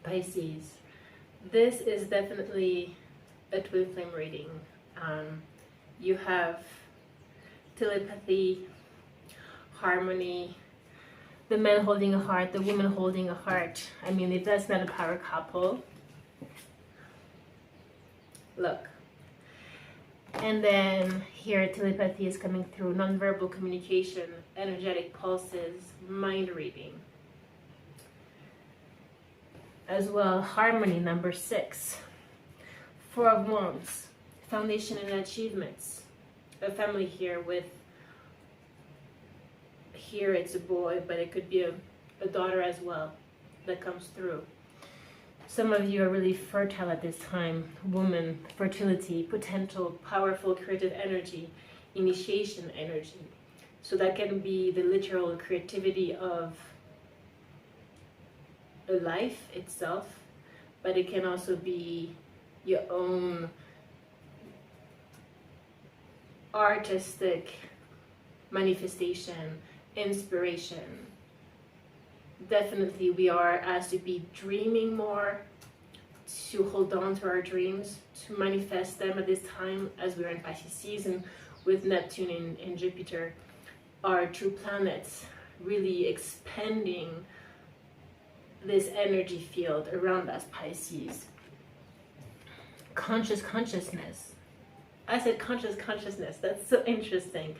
Pisces, this is definitely a twin flame reading. You have telepathy, harmony, the man holding a heart, the woman holding a heart. I mean, if that's not a power couple, look. And then here, telepathy is coming through, nonverbal communication, energetic pulses, mind reading. As well, harmony, number 6. 4 of Wands, foundation and achievements. A family here with, here it's a boy, but it could be a daughter as well that comes through. Some of you are really fertile at this time. Woman, fertility, potential, powerful creative energy, initiation energy. So that can be the literal creativity of a life itself, but it can also be your own artistic manifestation, inspiration. Definitely we are asked to be dreaming more, to hold on to our dreams, to manifest them at this time as we're in Pisces season with Neptune and Jupiter, our true planets, really expanding this energy field around us, Pisces. Consciousness. I said consciousness. That's so interesting.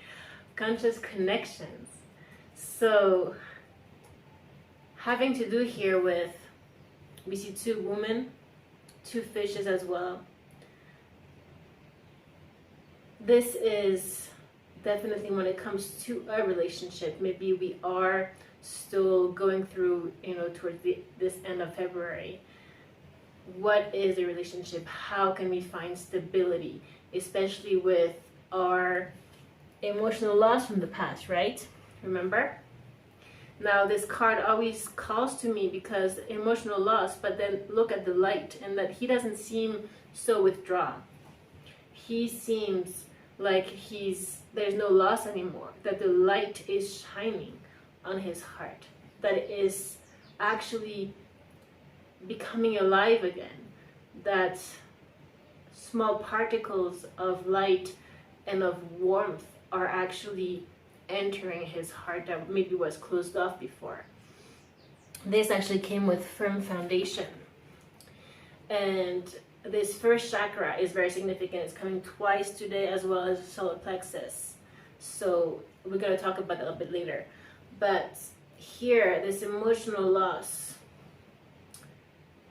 Conscious connections. So having to do here with, we see 2 women, 2 fishes as well. This is definitely when it comes to a relationship. Maybe we are still going through, towards this end of February. What is a relationship? How can we find stability, especially with our emotional loss from the past, right? Remember? Now this card always calls to me because emotional loss, but then look at the light, and that he doesn't seem so withdrawn. He seems like there's no loss anymore, that the light is shining on his heart, that it is actually becoming alive again, that small particles of light and of warmth are actually entering his heart that maybe was closed off before. This actually came with firm foundation, and this first chakra is very significant. It's coming twice today, as well as solar plexus, so we're going to talk about that a bit later. But here, this emotional loss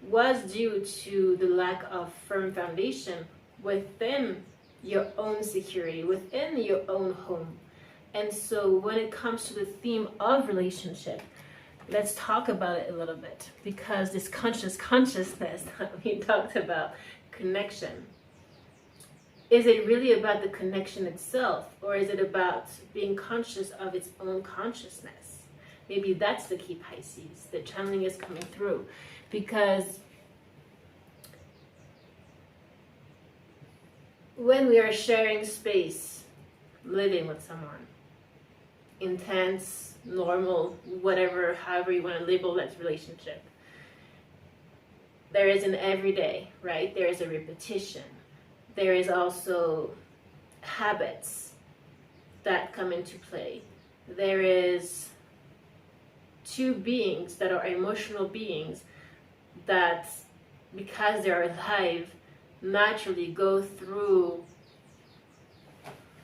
was due to the lack of firm foundation within your own security, within your own home. And so when it comes to the theme of relationship, let's talk about it a little bit, because this consciousness that we talked about, connection, is it really about the connection itself, or is it about being conscious of its own consciousness? Maybe that's the key, Pisces. The channeling is coming through, because when we are sharing space, living with someone, intense, normal, whatever, however you want to label that relationship, there is an everyday, right? There is a repetition. There is also habits that come into play. There is 2 beings that are emotional beings that, because they're alive, naturally go through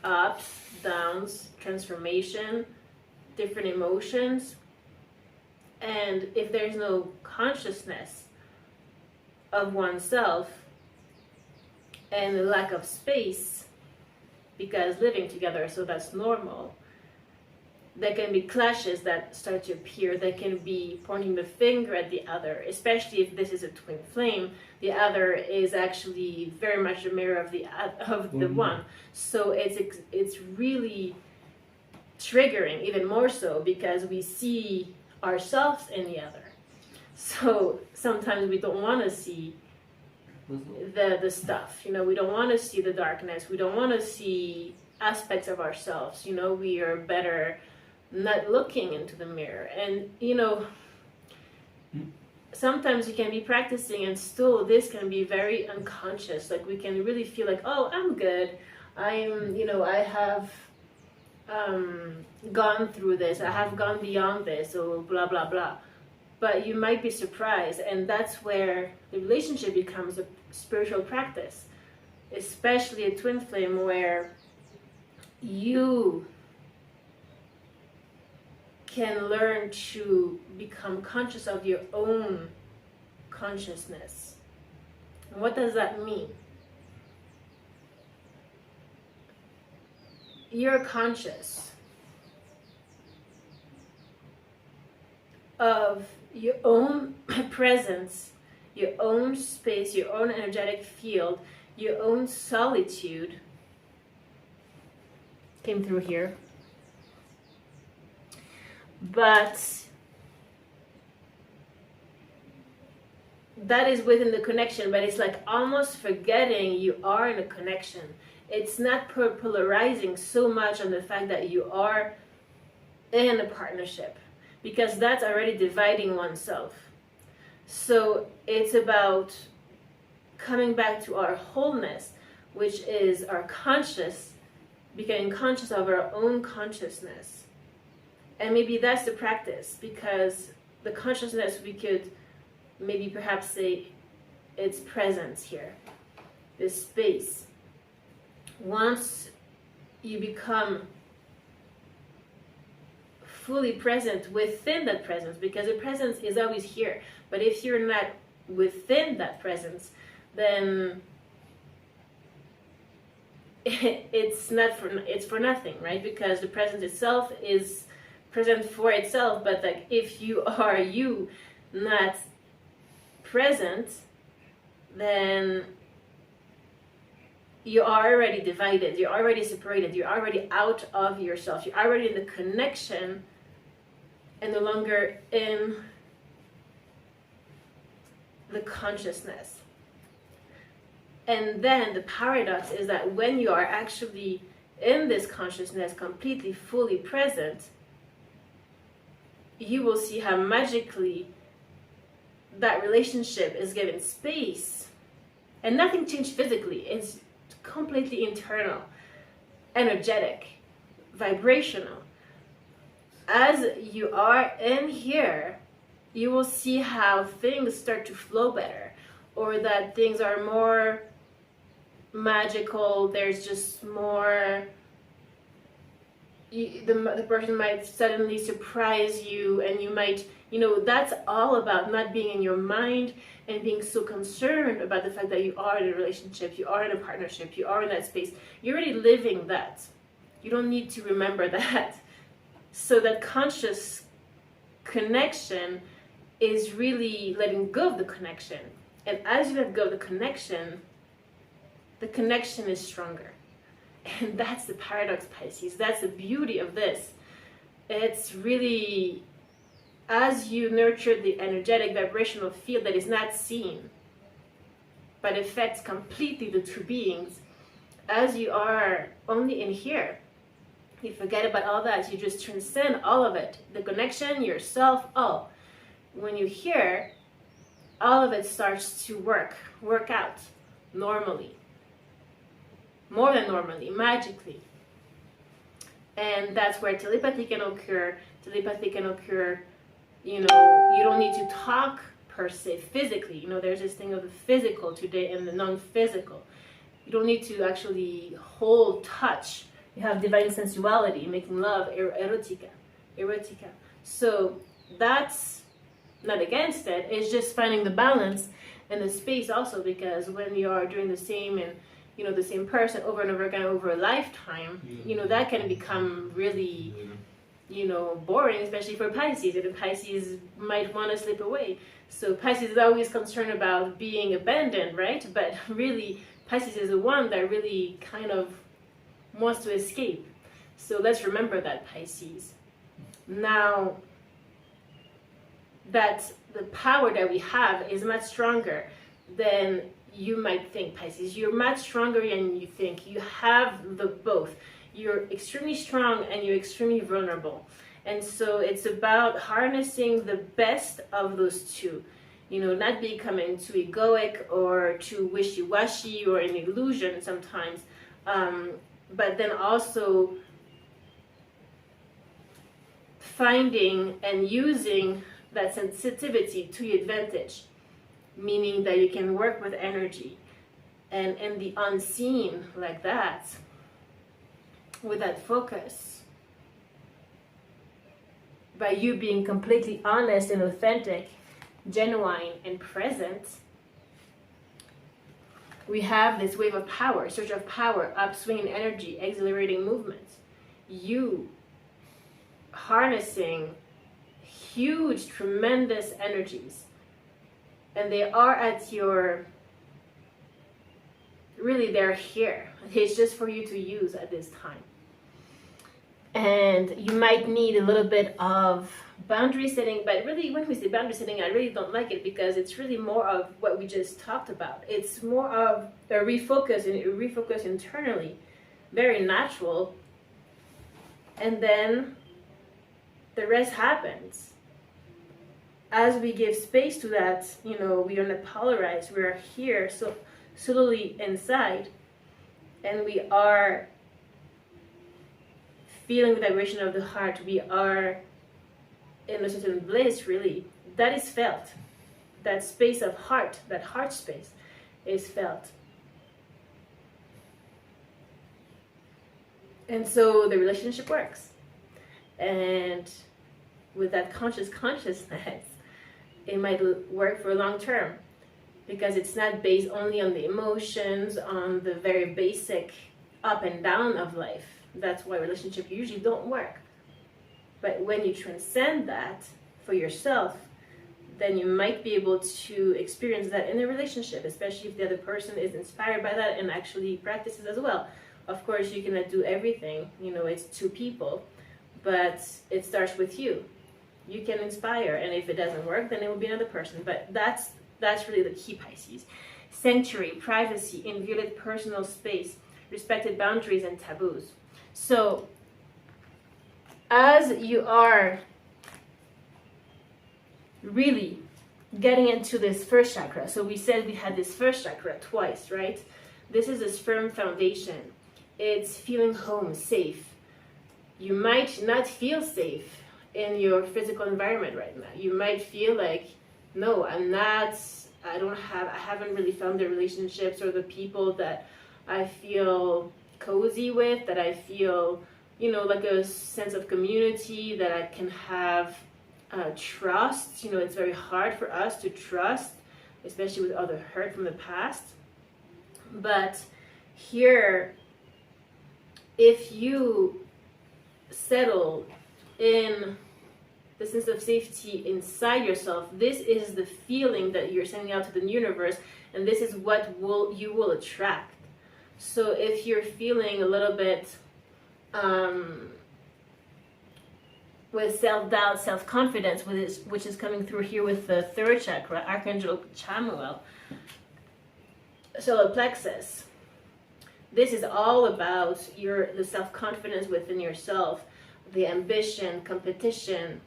ups, downs, transformation, different emotions. And if there's no consciousness of oneself and the lack of space, because living together, so that's normal, there can be clashes that start to appear. There can be pointing the finger at the other, especially if this is a twin flame. The other is actually very much a mirror of the one. So it's really triggering, even more so, because we see ourselves in the other. So sometimes we don't want to see the stuff, we don't want to see the darkness. We don't want to see aspects of ourselves. We are better not looking into the mirror. And sometimes you can be practicing and still this can be very unconscious. Like we can really feel like, oh, I'm good. I have gone through this. I have gone beyond this, or blah, blah, blah. But you might be surprised, and that's where the relationship becomes a spiritual practice, especially a twin flame, where you can learn to become conscious of your own consciousness. And what does that mean? You're conscious of your own presence, your own space, your own energetic field, your own solitude. Came through here. But that is within the connection, but it's like almost forgetting you are in a connection. It's not polarizing so much on the fact that you are in a partnership, because that's already dividing oneself. So it's about coming back to our wholeness, which is our conscious, becoming conscious of our own consciousness. And maybe that's the practice, because the consciousness, we could maybe perhaps say its presence here, this space. Once you become fully present within that presence, because the presence is always here, but if you're not within that presence, then it's for nothing, right? Because the presence itself is present for itself, but like if you are not present, then you are already divided, you're already separated, you're already out of yourself, you're already in the connection and no longer in the consciousness. And then the paradox is that when you are actually in this consciousness, completely, fully present, you will see how magically that relationship is given space. And nothing changed physically. It's completely internal, energetic, vibrational. As you are in here, you will see how things start to flow better, or that things are more magical. There's just more, the person might suddenly surprise you, and you might, that's all about not being in your mind and being so concerned about the fact that you are in a relationship, you are in a partnership, you are in that space. You're already living that. You don't need to remember that. So that conscious connection is really letting go of the connection. And as you let go of the connection is stronger. And that's the paradox, Pisces. That's the beauty of this. It's really, as you nurture the energetic vibrational field that is not seen, but affects completely the true beings, as you are only in here, you forget about all that. You just transcend all of it. The connection, yourself, all. When you're here, all of it starts to work out normally. More than normally, magically. And that's where telepathy can occur. Telepathy can occur, you don't need to talk per se physically. There's this thing of the physical today and the non-physical. You don't need to actually hold, touch. You have divine sensuality, making love, erotica. So that's not against it. It's just finding the balance and the space also, because when you are doing the same and the same person over and over again over a lifetime, that can become really, boring, especially for Pisces. And the Pisces might want to slip away. So Pisces is always concerned about being abandoned, right? But really, Pisces is the one that really kind of wants to escape. So let's remember that, Pisces. Now, that the power that we have is much stronger than you might think, Pisces. You're much stronger than you think. You have the both. You're extremely strong and you're extremely vulnerable. And so it's about harnessing the best of those two. not becoming too egoic or too wishy-washy or an illusion sometimes, but then also finding and using that sensitivity to your advantage, meaning that you can work with energy and in the unseen like that, with that focus, by you being completely honest and authentic, genuine and present. We have this wave of power, surge of power, upswing in energy, exhilarating movement. You harnessing huge, tremendous energies, and they are at your, really they're here. It's just for you to use at this time. And you might need a little bit of boundary setting, but really when we say boundary setting, I really don't like it, because it's really more of what we just talked about. It's more of a refocus internally, very natural, and then the rest happens. As we give space to that, we are not polarized, we are here so slowly inside, and we are feeling the vibration of the heart. We are in a certain bliss, really, that is felt. That space of heart, that heart space is felt. And so the relationship works. And with that consciousness, it might work for long term, because it's not based only on the emotions, on the very basic up and down of life. That's why relationships usually don't work. But when you transcend that for yourself, then you might be able to experience that in a relationship, especially if the other person is inspired by that and actually practices as well. Of course, you cannot do everything, it's two people, but it starts with you. You can inspire, and if it doesn't work, then it will be another person. But that's really the key, Pisces. Sanctuary, privacy, inviolate personal space, respected boundaries and taboos. So as you are really getting into this first chakra, so we said we had this first chakra twice, right? This is this firm foundation. It's feeling home, safe. You might not feel safe in your physical environment right now. You might feel like, no, I haven't really found the relationships or the people that I feel cozy with, that I feel, like a sense of community, that I can have trust. It's very hard for us to trust, especially with all the hurt from the past. But here, if you settle in the sense of safety inside yourself, this is the feeling that you're sending out to the universe, and this is what you will attract. So if you're feeling a little bit with self-doubt, self-confidence, which is coming through here with the third chakra, Archangel Chamuel, solar plexus, this is all about the self-confidence within yourself, the ambition, competition,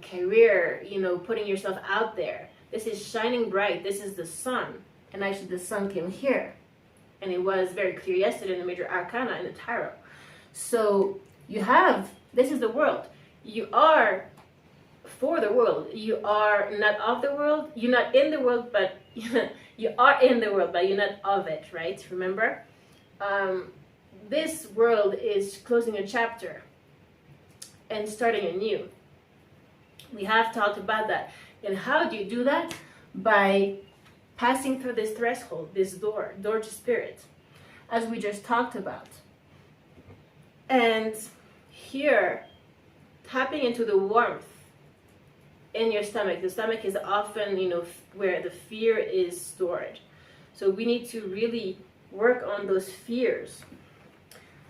career, putting yourself out there. This is shining bright. This is the sun. And actually the sun came here. And it was very clear yesterday in the major arcana in the tarot. So this is the world. You are for the world. You are not of the world. You're not in the world, but you are in the world, but you're not of it, right? Remember? This world is closing a chapter and starting anew. We have talked about that. And how do you do that? By passing through this threshold, this door to spirit, as we just talked about. And here, tapping into the warmth in your stomach. The stomach is often, where the fear is stored. So we need to really work on those fears.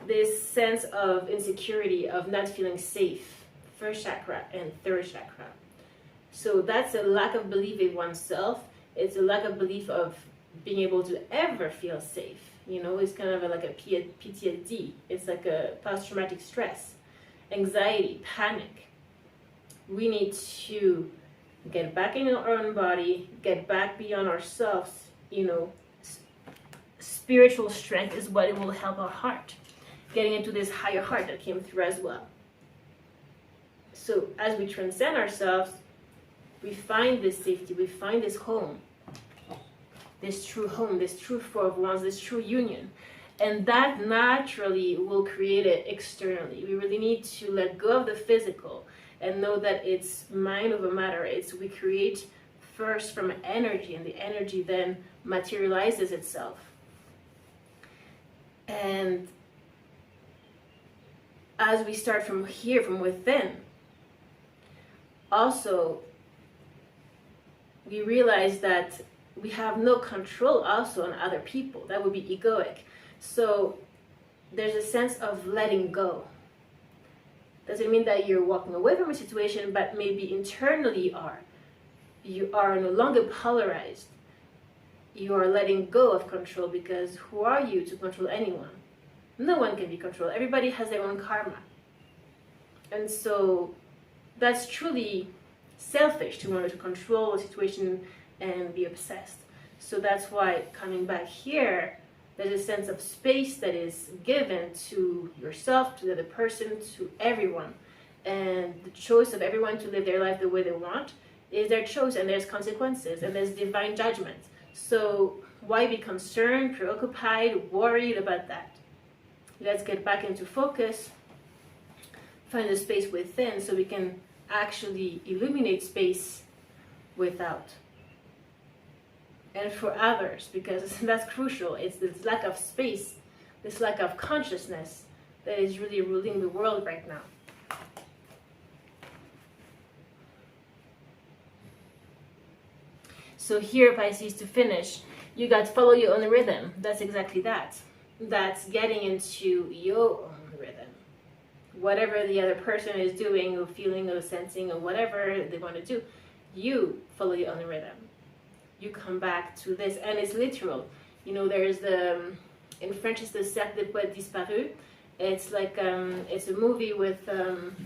This sense of insecurity, of not feeling safe, first chakra and third chakra. So that's a lack of belief in oneself. It's a lack of belief of being able to ever feel safe. It's kind of like a PTSD. It's like a post-traumatic stress, anxiety, panic. We need to get back in our own body, get back beyond ourselves, spiritual strength is what it will help our heart. Getting into this higher heart that came through as well. So as we transcend ourselves, we find this safety, we find this home, this true home, this true four of wands, this true union. And that naturally will create it externally. We really need to let go of the physical and know that it's mind over matter. We create first from energy, and the energy then materializes itself. And as we start from here, from within, also we realize that we have no control also on other people. That would be egoic. So there's a sense of letting go. Doesn't mean that you're walking away from a situation, but maybe internally you are no longer polarized. You are letting go of control, because who are you to control anyone? No one can be controlled. Everybody has their own karma. And so that's truly selfish to want to control a situation and be obsessed. So that's why coming back here, there's a sense of space that is given to yourself, to the other person, to everyone. And the choice of everyone to live their life the way they want is their choice, and there's consequences, and there's divine judgment. So why be concerned, preoccupied, worried about that? Let's get back into focus, find the space within so we can actually illuminate space without. And for others, because that's crucial. It's this lack of space, this lack of consciousness that is really ruling the world right now. So here, Pisces, to finish, you got to follow your own rhythm. That's exactly that. That's getting into your own rhythm. Whatever the other person is doing or feeling or sensing or whatever they want to do, you follow your own rhythm. You come back to this, and it's literal. There's in French it's the Cercle des Poètes Disparus. It's like it's a movie with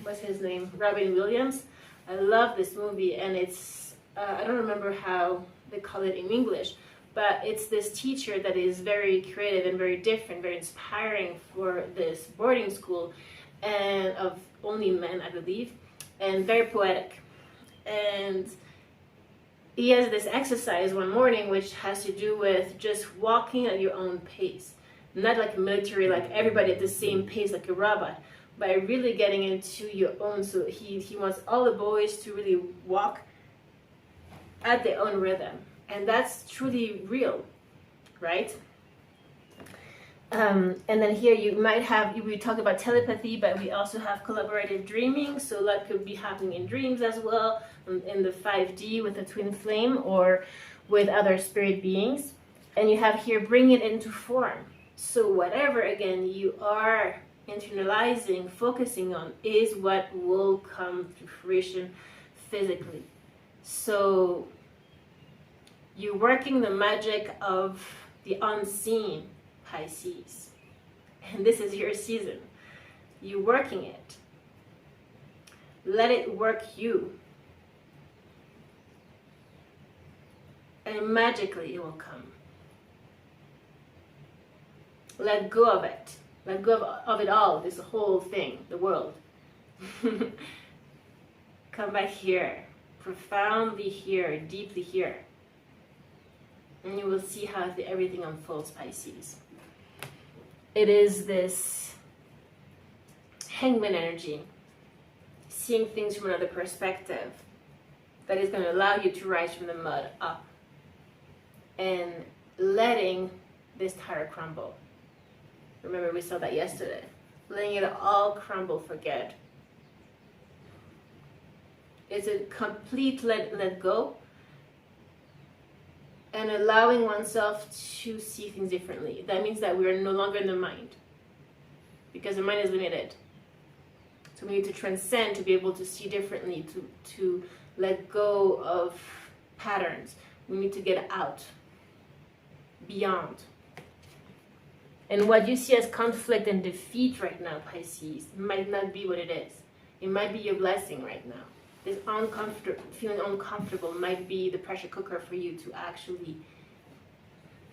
what's his name, Robin Williams. I love this movie, and it's I don't remember how they call it in English, but it's this teacher that is very creative and very different, very inspiring for this boarding school, and of only men, I believe, and very poetic. And he has this exercise one morning which has to do with just walking at your own pace. Not like military, like everybody at the same pace like a robot, but really getting into your own. So he wants all the boys to really walk at their own rhythm. And that's truly real, right? And then here we talk about telepathy, but we also have collaborative dreaming. So that could be happening in dreams as well, in the 5D with the twin flame or with other spirit beings. And you have here bring it into form. So whatever, again, you are internalizing, focusing on is what will come to fruition physically. So you're working the magic of the unseen, Pisces. And this is your season. You're working it. Let it work you. And magically it will come. Let go of it. Let go of it all, this whole thing, the world. Come back here, profoundly here, deeply here. And you will see how everything unfolds, Pisces. It is this hangman energy, seeing things from another perspective, that is going to allow you to rise from the mud up and letting this tower crumble. Remember, we saw that yesterday. Letting it all crumble for good. It's a complete let go, and allowing oneself to see things differently. That means that we are no longer in the mind, because the mind is limited. So we need to transcend to be able to see differently, to let go of patterns. We need to get out, beyond. And what you see as conflict and defeat right now, Pisces, might not be what it is. It might be your blessing right now. is feeling uncomfortable might be the pressure cooker for you to actually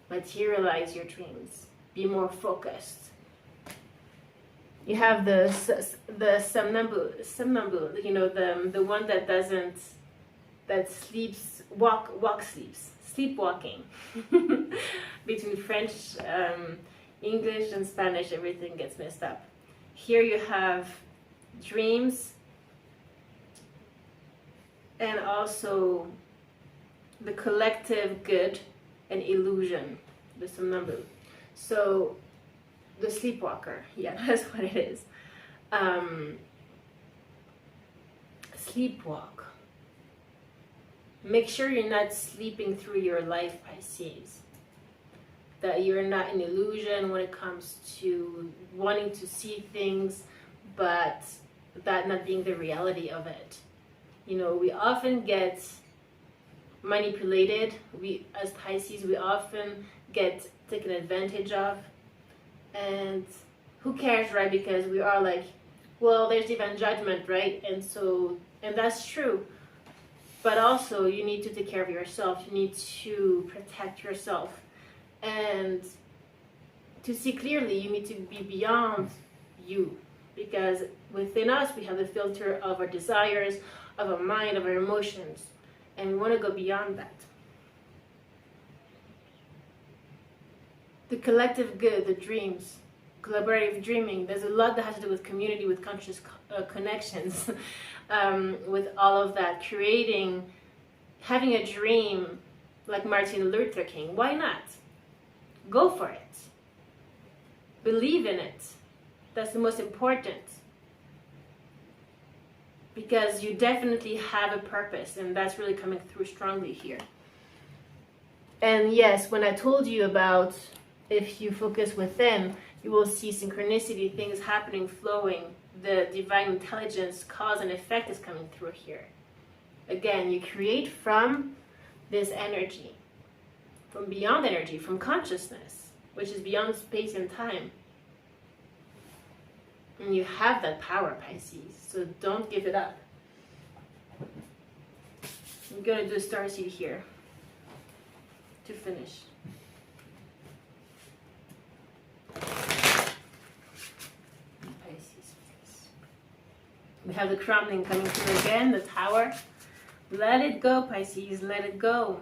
materialize your dreams. Be more focused. You have the somnambule, you know, the one that sleeps, sleepwalking. Between French, English, and Spanish, everything gets messed up. Here you have dreams, and also the collective good and illusion, the somnambule. So the sleepwalker, yeah, that's what it is. Sleepwalk. Make sure you're not sleeping through your life, Pisces. That you're not an illusion when it comes to wanting to see things, but that not being the reality of it. You know, we often get manipulated. We, as Pisces, we often get taken advantage of. And who cares, right? Because we are like, well, there's divine judgment, right? And that's true. But also, you need to take care of yourself. You need to protect yourself. And to see clearly, you need to be beyond you. Because within us, we have the filter of our desires, of our mind, of our emotions. And we want to go beyond that. The collective good, the dreams, collaborative dreaming, there's a lot that has to do with community, with conscious connections, with all of that. Having a dream like Martin Luther King, why not? Go for it. Believe in it. That's the most important. Because you definitely have a purpose, and that's really coming through strongly here. And yes, when I told you about if you focus within, you will see synchronicity, things happening, flowing. The divine intelligence, cause and effect is coming through here. Again, you create from this energy, from beyond energy, from consciousness, which is beyond space and time. And you have that power, Pisces, so don't give it up. I'm going to do a starseed here to finish. Pisces. We have the crumbling coming through again, the tower. Let it go, Pisces, let it go.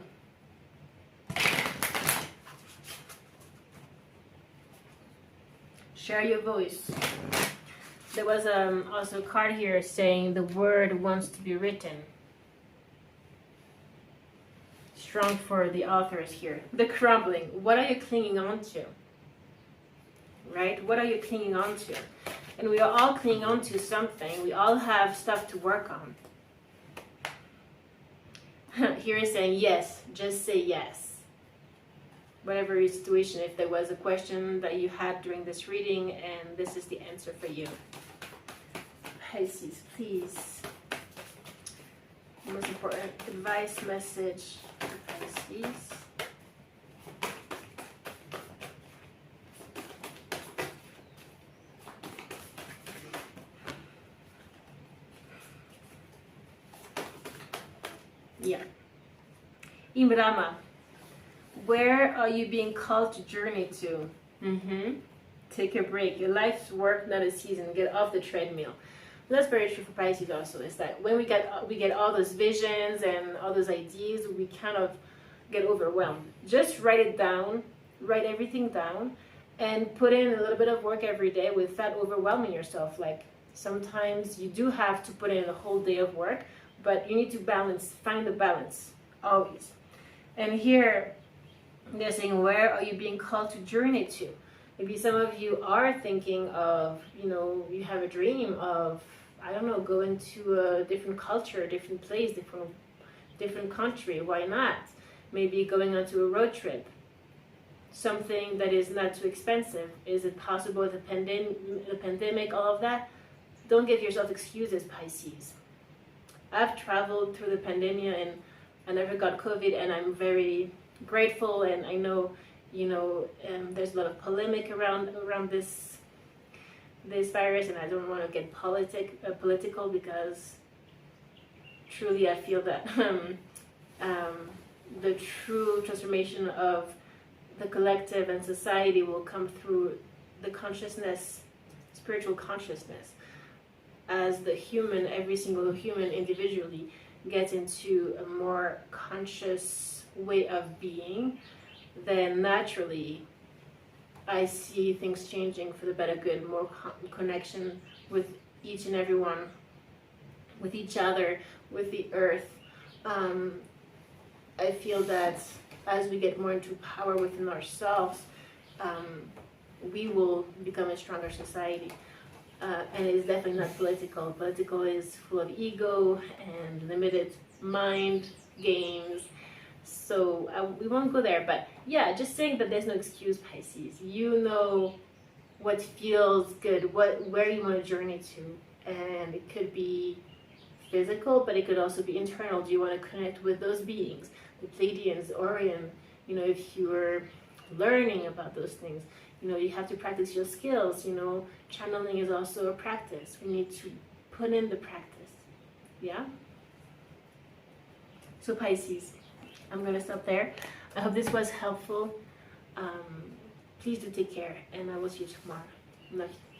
Share your voice. There was also a card here saying the word wants to be written. Strong for the authors here. The crumbling. What are you clinging on to? Right? What are you clinging on to? And we are all clinging on to something. We all have stuff to work on. Here is saying yes. Just say yes. Whatever your situation, if there was a question that you had during this reading, and this is the answer for you. Pisces, please. Most important advice, message for Pisces. Yeah. Imrama. Where are you being called to journey to? Take a break. Your life's work, not a season. Get off the treadmill. That's very true for Pisces also, is that when we get all those visions and all those ideas, we kind of get overwhelmed. Just write it down, write everything down, and put in a little bit of work every day without overwhelming yourself. Like sometimes you do have to put in a whole day of work, but you need to find the balance, always. And here, they're saying, where are you being called to journey to? Maybe some of you are thinking of, you have a dream of, I don't know, going to a different culture, a different place, different country. Why not? Maybe going onto a road trip. Something that is not too expensive. Is it possible with the pandemic, all of that? Don't give yourself excuses, Pisces. I've traveled through the pandemic and I never got COVID, and I'm very grateful, and I know, there's a lot of polemic around this virus, and I don't want to get political, because truly I feel that the true transformation of the collective and society will come through the consciousness, spiritual consciousness. As the human, every single human individually gets into a more conscious way of being, then naturally I see things changing for the better good, more connection with each and every one, with each other, with the earth. I feel that as we get more into power within ourselves, we will become a stronger society. And it is definitely not political. Political is full of ego and limited mind games. So we won't go there. But yeah, just saying that there's no excuse, Pisces. You know what feels good, where you want to journey to. And it could be physical, but it could also be internal. Do you want to connect with those beings, the Pleiadians, Orion? You know, if you're learning about those things, you know, you have to practice your skills. You know, channeling is also a practice. We need to put in the practice. Yeah? So Pisces, I'm going to stop there. I hope this was helpful. Please do take care, and I will see you tomorrow. Love you.